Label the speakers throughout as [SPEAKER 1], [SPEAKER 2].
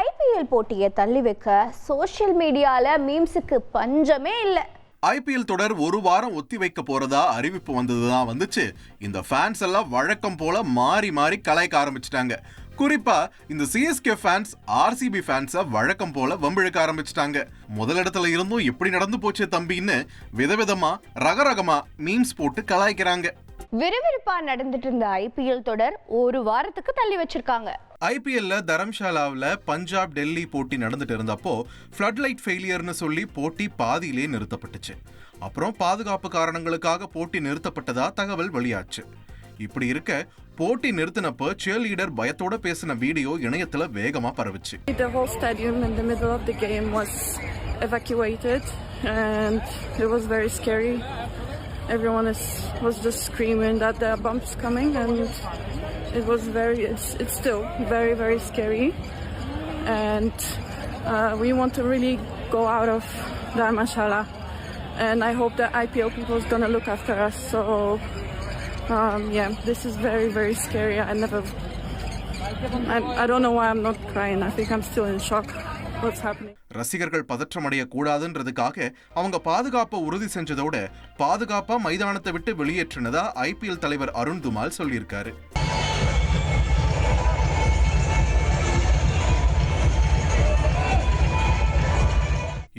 [SPEAKER 1] IPL போட்டியை தள்ளி வைக்க சோஷியல் மீடியால மீம்ஸுக்கு பஞ்சமே இல்லை.
[SPEAKER 2] ஐபிஎல் தொடர் ஒரு வாரம் ஒத்தி வைக்க போறதா அறிவிப்பு வந்ததுதான் வந்துச்சு. இந்த ஃபேன்ஸ் எல்லாம் வழக்கம் போல மாறி மாறி கலாய்க்க ஆரம்பிச்சிட்டாங்க. குறிப்பா இந்த சிஎஸ்கே ஃபேன்ஸ் ஆர்சிபி ஃபேன்ஸ வழக்கம் போல வம்பிழுக்க ஆரம்பிச்சிட்டாங்க. முதலிடத்துல இருந்தும் எப்படி நடந்து போச்சு தம்பின்னு விதவிதமா ரகரகமா மீம்ஸ் போட்டு கலாய்க்கிறாங்க.
[SPEAKER 1] விறுவிறுப்பா நடந்துட்டு இருந்த ஐபிஎல் தொடர் ஒரு வாரத்துக்கு தள்ளி வச்சிருக்காங்க.
[SPEAKER 2] ஐபிஎல்ல தரம்ஷாலாவில் பஞ்சாப் டெல்லி போட்டி நடந்துட்டு இருந்தப்போ ஃப்ளட் லைட் ஃபெயிலியர்னு சொல்லி போட்டி பாதியிலே நிறுத்தப்பட்டுச்சு. அப்புறம் பாதுகாப்பு காரணங்களுக்காக போட்டி நிறுத்தப்பட்டதா தகவல் வெளியாச்சு. இப்படி இருக்க போட்டி நிறுத்தினப்போ சியர் லீடர் பயத்தோட பேசின வீடியோ இணையத்துல வேகமா பரவுச்சு.
[SPEAKER 3] The whole stadium in the middle of the game was evacuated and it was very scary. Everyone was just screaming that there are bombs coming and it's still very, very scary. And we want to really go out of Dharamshala. And I hope that IPL people is going to look after us. So, this is very, very scary. I don't know why I'm not crying. I think I'm still in shock. What's happening?
[SPEAKER 2] ரசிகர்கள் பதற்றமடைய கூடாதுன்றதுக்காக அவங்க பாதுகாப்பை உறுதி செஞ்சதோட பாதுகாப்பா மைதானத்தை விட்டு வெளியேற்றினதா IPL தலைவர் அருண் துமால் சொல்லியிருக்காரு.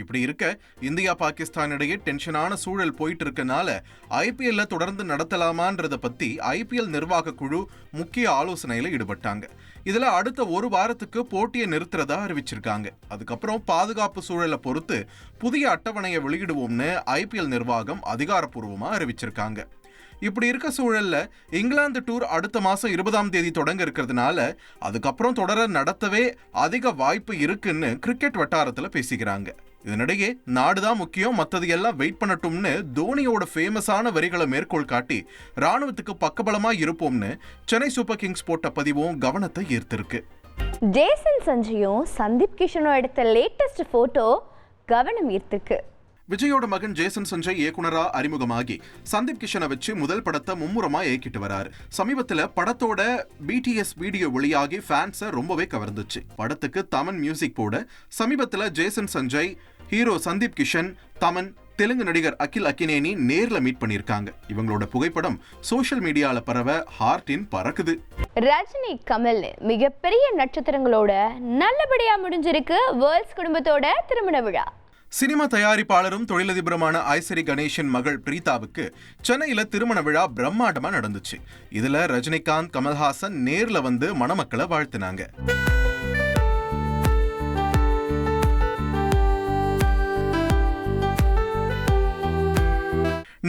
[SPEAKER 2] இப்படி இருக்க இந்தியா பாகிஸ்தான் இடையே டென்ஷனான சூழல் போயிட்டு இருக்கனால ஐபிஎல்ல தொடர்ந்து நடத்தலாமான்றத பத்தி ஐபிஎல் நிர்வாக குழு முக்கிய ஆலோசனையில ஈடுபட்டாங்க. இதுல அடுத்த ஒரு வாரத்துக்கு போட்டியை நிறுத்துறதா அறிவிச்சிருக்காங்க. அதுக்கப்புறம் பாதுகாப்பு சூழலை பொறுத்து புதிய அட்டவணையை வெளியிடுவோம்னு ஐபிஎல் நிர்வாகம் அதிகாரப்பூர்வமா அறிவிச்சிருக்காங்க. இப்படி இருக்க சூழல்ல இங்கிலாந்து டூர் அடுத்த மாசம் 20ஆம் தேதி தொடங்க இருக்கிறதுனால அதுக்கப்புறம் தொடர நடத்தவே அதிக வாய்ப்பு இருக்குன்னு கிரிக்கெட் வட்டாரத்துல பேசிக்கிறாங்க. இதனிடையே நாடுதான் முக்கியம், மத்தது எல்லாம் வெயிட் பண்ணட்டும்னு தோனியோட ஃபேமஸான வரிகளை மேற்கோள் காட்டி ராணுவத்துக்கு பக்கபலமா இருப்போம்னு சென்னை சூப்பர் கிங்ஸ் போட்ட பதிவும் கவனத்தை ஈர்த்திருக்கு.
[SPEAKER 1] ஜேசன் சஞ்சயும் சந்தீப் கிஷனும் எடுத்த லேட்டஸ்ட் போட்டோ கவனம் ஈர்த்திருக்கு.
[SPEAKER 2] விஜயோட மகன் ஜேசன் சஞ்சய் இயக்குனரா அறிமுகமாகி சந்தீப் கிஷனை வச்சு முதல் படத்தை மும்முரமா இயக்கிட்டு வராரு. சமீபத்துல படத்தோட பிடிஎஸ் வீடியோ வெளியாகி ஃபேன்ஸை ரொம்பவே கவர்ந்துச்சு. படத்துக்கு தமன் மியூசிக் போட சமீபத்துல ஜேசன் சஞ்சய், ஹீரோ சந்தீப் கிஷன், தமன், தெலுங்கு நடிகர் அகில் அக்கினேனி நேர்ல மீட் பண்ணிருக்காங்க. இவங்களோட புகைப்படம் சோஷியல் மீடியால பரவ ஹார்ட்டின் பறக்குது.
[SPEAKER 1] ரஜினி, கமல் மிகப்பெரிய நட்சத்திரங்களோட நல்லபடியா முடிஞ்சிருக்கு வேர்ல்ட்ஸ் குடும்பத்தோட திருமண விழா.
[SPEAKER 2] சினிமா தயாரிப்பாளரும் தொழிலதிபருமான ஐஸ்வரி கணேசன் மகள் பிரீதாவுக்கு சென்னையில திருமண விழா பிரம்மாண்டமா நடந்துச்சு. இதுல ரஜினிகாந்த், கமல்ஹாசன் நேர்ல வந்து மணமக்களை வாழ்த்தினாங்க.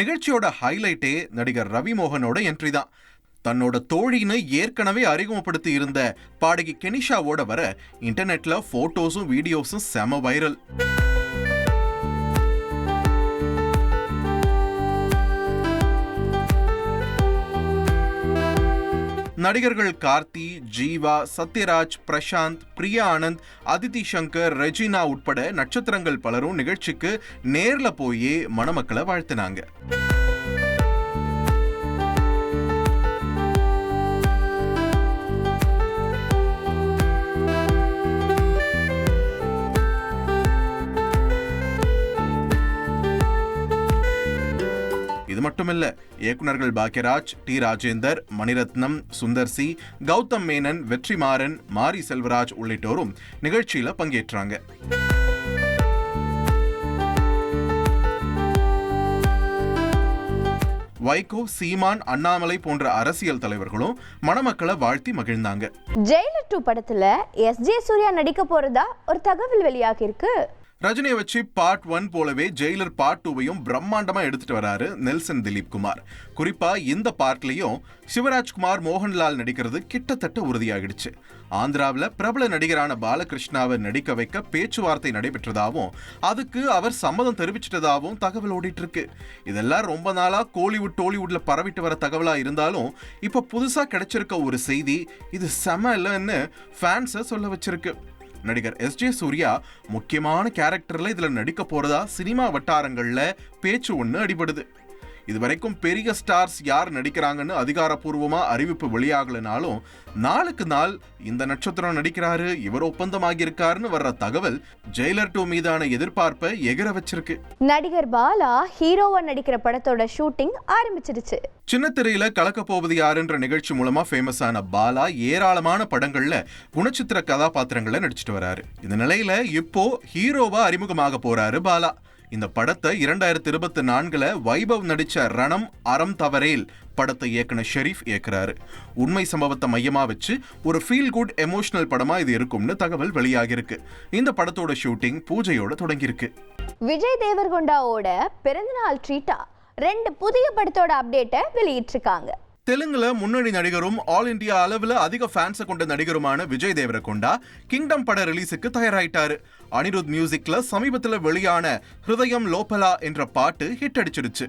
[SPEAKER 2] நிகழ்ச்சியோட ஹைலைட்டே நடிகர் ரவி மோகனோட என்ட்ரி தான். தன்னோட தோழின்னு ஏற்கனவே அறிமுகப்படுத்தி இருந்த பாடகி கெனிஷாவோட வர இன்டர்நெட்ல போட்டோஸும் வீடியோஸும் செம வைரல். நடிகர்கள் கார்த்தி, ஜீவா, சத்யராஜ், பிரசாந்த், பிரியா ஆனந்த், அதிதி சங்கர், ரெஜினா உட்பட நட்சத்திரங்கள் பலரும் நிகழ்ச்சிக்கு நேர்ல போய் மணமக்களை வாழ்த்தினாங்க. இது மட்டுமில்ல, இயக்குனர்கள் பாக்யராஜ், டி ராஜேந்தர், மணிரத்னம், சுந்தர் சி, கௌதம் மேனன், வெற்றிமாறன், மாரி செல்வராஜ் உள்ளிட்டோரும் நிகழ்ச்சியில பங்கேற்றாங்க. வைகோ, சீமான், அண்ணாமலை போன்ற அரசியல் தலைவர்களும் மணமக்களை வாழ்த்தி மகிழ்ந்தாங்க.
[SPEAKER 1] ஜெயிலர் 2 படத்துல எஸ்.ஜே. சூர்யா நடிக்க போறதா ஒரு தகவல் வெளியாகி இருக்கு.
[SPEAKER 2] ரஜினியை வச்சு பார்ட் 1 போலவே ஜெயிலர் பார்ட் 2வையும் பிரம்மாண்டமா எடுத்துட்டு வராரு நெல்சன் திலீப் குமார். குறிப்பா இந்த பார்ட்லயும் சிவராஜ்குமார், மோகன்லால் நடிக்கிறது கிட்டத்தட்ட உறுதியாகிடுச்சு. ஆந்திராவில் பிரபல நடிகரான பாலகிருஷ்ணாவை நடிக்க வைக்க பேச்சுவார்த்தை நடைபெற்றதாகவும் அதுக்கு அவர் சம்மதம் தெரிவிச்சிட்டதாகவும் தகவல் ஓடிட்டு இருக்கு. இதெல்லாம் ரொம்ப நாளா கோலிவுட் டோலிவுட்ல பரவிட்டு வர தகவலா இருந்தாலும் இப்ப புதுசா கிடைச்சிருக்க ஒரு செய்தி இது செம இல்லைன்னு ஃபேன்ஸை சொல்ல வச்சிருக்கு. நடிகர் எஸ்.ஜே. சூர்யா முக்கியமான கேரக்டர்ல இதுல நடிக்க போறதா சினிமா வட்டாரங்கள்ல பேச்சு ஒண்ணு அடிபடுது. இதுவரைக்கும் பெரிய ஸ்டார்ஸ் யார் நடிக்கிறாங்கன்னு அதிகாரப்பூர்வமா அறிவிப்பு வெளியாகலனாலும் நாளுக்கு நாள் இந்த நட்சத்திரம் நடிக்கிறாரு, இவர் ஒப்பந்தமாகி இருக்காருன்னு வர்ற தகவல் ஜெயிலர் 2 மீதான எதிர்பார்ப்பை எகிர வச்சிருக்கு.
[SPEAKER 1] நடிகர் பாலா ஹீரோவா நடிக்கிற படத்தோட ஷூட்டிங் ஆரம்பிச்சிருச்சு.
[SPEAKER 2] சின்ன திரையில கலக்க போவது யாருன்ற நிகழ்ச்சி மூலமா ஃபேமஸ் ஆன பாலா ஏராளமான படங்கள்ல குணச்சித்திர கதாபாத்திரங்களை நடிச்சிட்டு வராரு. இந்த நிலையில இப்போ ஹீரோவா அறிமுகமாக போறாரு பாலா. இந்த படத்தை 2024 வைபவ் நடிச்ச ரணம் அறம் தவறேல் படத்தை இயக்குனர் ஷெரீப் இயக்குறாரு. உண்மை சம்பவத்தை மையமா வச்சு ஒரு ஃபீல் குட் எமோஷனல் படமா இது இருக்கும்னு தகவல் வெளியாகிருக்கு. இந்த படத்தோட ஷூட்டிங் பூஜையோட தொடங்கியிருக்கு.
[SPEAKER 1] விஜய் தேவர்கொண்டாவோட பிறந்தநாள் ட்ரீட்டா 2 புதிய படத்தோட அப்டேட்டை வெளியிட்டிருக்காங்க.
[SPEAKER 2] தெலுங்குல முன்னணி நடிகரும் ஆல் இண்டியா அளவுல அதிக ஃபேன்ஸை கொண்ட நடிகருமான விஜய் தேவரகொண்டா கிங்டம் பட ரிலீஸுக்கு தயாராயிட்டாரு. அனிருத் மியூசிக்ல சமீபத்துல வெளியான ஹிருதயம் லோபலா என்ற பாட்டு ஹிட் அடிச்சிருச்சு.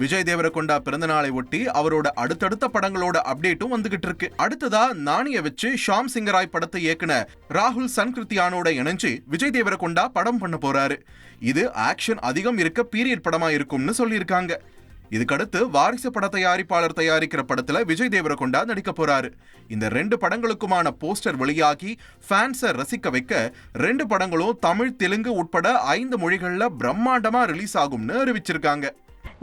[SPEAKER 2] விஜய் தேவரகொண்டா பிறந்த நாளை ஒட்டி அவரோட அடுத்தடுத்த படங்களோட அப்டேட்டும் வந்துகிட்டு இருக்கு. அடுத்ததா நாணிய வச்சு ஷாம் சிங்கராய் படத்தை இயக்குன ராகுல் சன்கிருத்தியானோட இணைஞ்சு விஜய் தேவரகொண்டா படம் பண்ண போறாரு. இது ஆக்ஷன் அதிகம் இருக்க பீரியட் படமா இருக்கும்னு சொல்லியிருக்காங்க. இதுக்கடுத்து வாரிசு பட தயாரிப்பாளர் தயாரிக்கிற படத்துல விஜய் தேவரகொண்டா நடிக்க போறாரு. இந்த 2 படங்களுக்குமான போஸ்டர் வெளியாகி ஃபேன்ஸை ரசிக்க வைக்க 2 படங்களும் தமிழ், தெலுங்கு உட்பட 5 மொழிகள்ல பிரம்மாண்டமா ரிலீஸ் ஆகும்னு அறிவிச்சிருக்காங்க.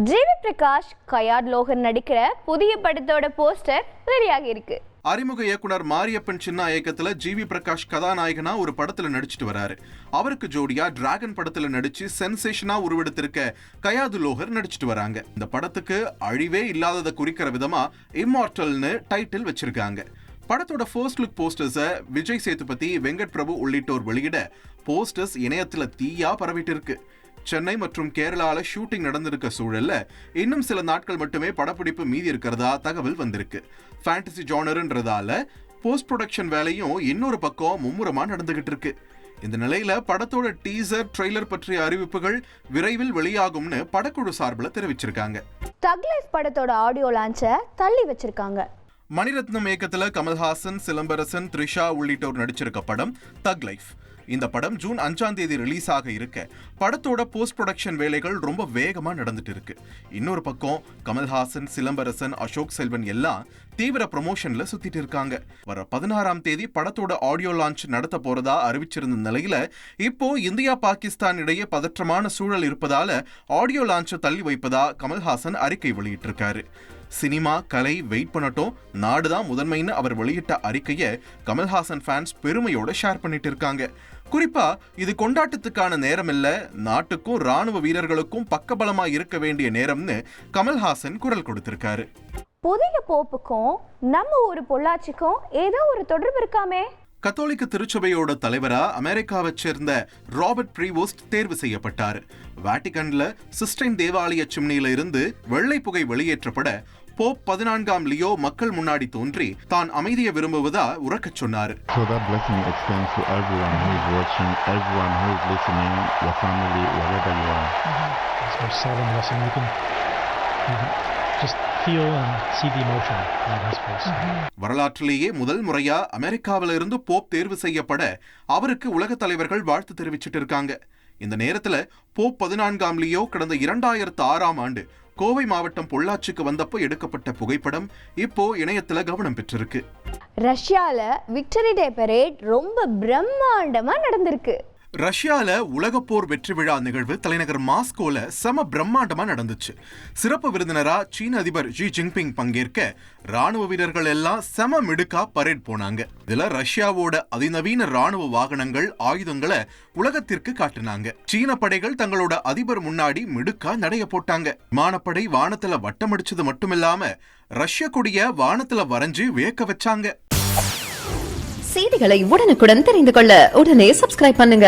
[SPEAKER 1] ஜிவி பிரகாஷ் கயாத் லோகன் நடிக்கிற புதிய படத்தோட போஸ்டர் வெளியாகி இருக்கு.
[SPEAKER 2] அறிமுக இயக்குனர் மாரியப்பன் சின்ன இயக்கத்துல ஜிவி பிரகாஷ் கதாநாயகனா ஒரு படத்துல நடிச்சிட்டு வராரு. அவருக்கு ஜோடியா டிராகன் படத்துல நடிச்சு சென்சேஷனா உருவெடுத்திருக்க கயாது லோகர் நடிச்சிட்டு வராங்க. இந்த படத்துக்கு அழிவே இல்லாததை குறிக்கிற விதமா இம்மார்டல்னு டைட்டில் வச்சிருக்காங்க. படத்தோட ஃபர்ஸ்ட் லுக் போஸ்டர்ஸை விஜய் சேதுபதி, வெங்கட் பிரபு உள்ளிட்டோர் வெளியிட போஸ்டர்ஸ் இணையத்துல தீயா பரவிட்டு இருக்கு. சென்னை மற்றும் கேரளால ஷூட்டிங் நடந்திருக்க சூழல்ல இன்னும் சில நாட்கள் மட்டுமே படப்பிடிப்பு மீதி இருக்கிறதா தகவல் வந்திருக்கு. ஃபேண்டசி ஜானர்ன்றதால போஸ்ட் ப்ரொடக்ஷன் வேலையும் இன்னொரு பக்கம் மும்முரமா நடந்துகிட்டு இருக்கு. இந்த நிலையில படத்தோட டீசர், ட்ரெய்லர் பற்றிய அறிவிப்புகள் விரைவில் வெளியாகும்னு படக்குழு சார்பில் தெரிவிச்சிருக்காங்க.
[SPEAKER 1] தக் லைஃப் படத்தோட ஆடியோ லான்ச்சை தள்ளி வச்சிருக்காங்க.
[SPEAKER 2] மணிரத்னம் இயக்கத்துல கமல்ஹாசன், சிலம்பரசன், த்ரிஷா உள்ளிட்டோர் நடிச்சிருக்க படம் தக் லைஃப். இந்த படம் ஜூன் 5ஆம் தேதி ரிலீஸ் ஆக இருக்க படத்தோட போஸ்ட் ப்ரொடக்ஷன் வேலைகள் ரொம்ப வேகமா நடந்துட்டு இருக்கு. இன்னொரு பக்கம் கமல்ஹாசன், சிலம்பரசன், அசோக் செல்வன் எல்லாம் தீவிர ப்ரமோஷன்ல சுத்திட்டு இருக்காங்க. வர 16ஆம் தேதி படத்தோட ஆடியோ லான்ச் நடத்த போறதா அறிவிச்சிருந்த நிலையில இப்போ இந்தியா பாகிஸ்தான் இடையே பதற்றமான சூழல் இருப்பதால ஆடியோ லான்ச்சை தள்ளி வைப்பதா கமல்ஹாசன் அறிக்கை வெளியிட்டிருக்காரு. சினிமா, கலை வெயிட் பண்ணட்டும், நாடுதான் முதன்மைன்னு அவர் வெளியிட்ட அறிக்கையை கமல்ஹாசன் ஃபேன்ஸ் பெருமையோட ஷேர் பண்ணிட்டு இருக்காங்க. குறிப்பா இது கொண்டாட்டத்துக்கான நேரம் இல்ல, நாட்டுக்கும் ராணுவ வீரர்களுக்கும் பக்கபலமா இருக்க வேண்டிய நேரம்னு கமல்ஹாசன் குரல் கொடுத்திருக்காரு.
[SPEAKER 1] புதிய போப்புக்கும் நம்ம ஊரு பொள்ளாச்சிக்கும் ஏதோ ஒரு தொடர்பு இருக்காமே.
[SPEAKER 2] கத்தோலிக்க திருச்சபையோட தலைவரா அமெரிக்காவை சேர்ந்த ராபர்ட் ப்ரீவோஸ்ட் தேர்வு செய்யப்பட்டார். வாட்டிகன்ல சிஸ்டைன் தேவாலய சிம்னியில இருந்து வெள்ளை புகை வெளியேற்றப்பட போப் 14ஆம் லியோ மக்கள் முன்னாடி தோன்றி தான் அமைதியை விரும்புவதா உறக்கச் சொன்னார்.
[SPEAKER 4] So that blessing extends to everyone who is watching, everyone who is listening, your family, wherever you are.
[SPEAKER 5] It's a solemn blessing. You can just feel and see the emotion in his face.
[SPEAKER 2] வரலாற்றிலேயே முதல் முறையா அமெரிக்காவில இருந்து Pope தேர்வு செய்யப்பட அவருக்கு உலக தலைவர்கள் வாழ்த்து தெரிவிச்சிட்டு இருக்காங்க. இந்த நேரத்துல போப் 14ஆம் லியோ கடந்த 2006ஆம் ஆண்டு கோவை மாவட்டம் பொள்ளாச்சிக்கு வந்தப்போ எடுக்கப்பட்ட புகைப்படம் இப்போ இணையத்துல கவனம் பெற்றிருக்கு.
[SPEAKER 1] ரஷ்யால விக்டரி டே பரேட் ரொம்ப பிரம்மாண்டமா நடந்திருக்கு.
[SPEAKER 2] ரஷ்யால உலகப்போர் வெற்றி விழா நிகழ்வு தலைநகர் மாஸ்கோல செம பிரம்மாண்டமா நடந்துச்சு. சிறப்பு விருந்தினரா சீன அதிபர் ஜி ஜின்பிங் பங்கேற்க ராணுவ வீரர்கள் எல்லாம் செம மிடுக்கா பரேட் போனாங்க. இதுல ரஷ்யாவோட அதிநவீன ராணுவ வாகனங்கள், ஆயுதங்களை உலகத்திற்கு காட்டினாங்க. சீன படைகள் தங்களோட அதிபர் முன்னாடி மிடுக்கா நடைய போட்டாங்க. விமானப்படை வானத்துல வட்டமடிச்சது மட்டுமில்லாம ரஷ்ய கொடிய வானத்துல வரைஞ்சு வியக்க வச்சாங்க.
[SPEAKER 6] செய்திகளை உடனுக்குடன் தெரிந்து கொள்ள உடனே சப்ஸ்கிரைப் பண்ணுங்க.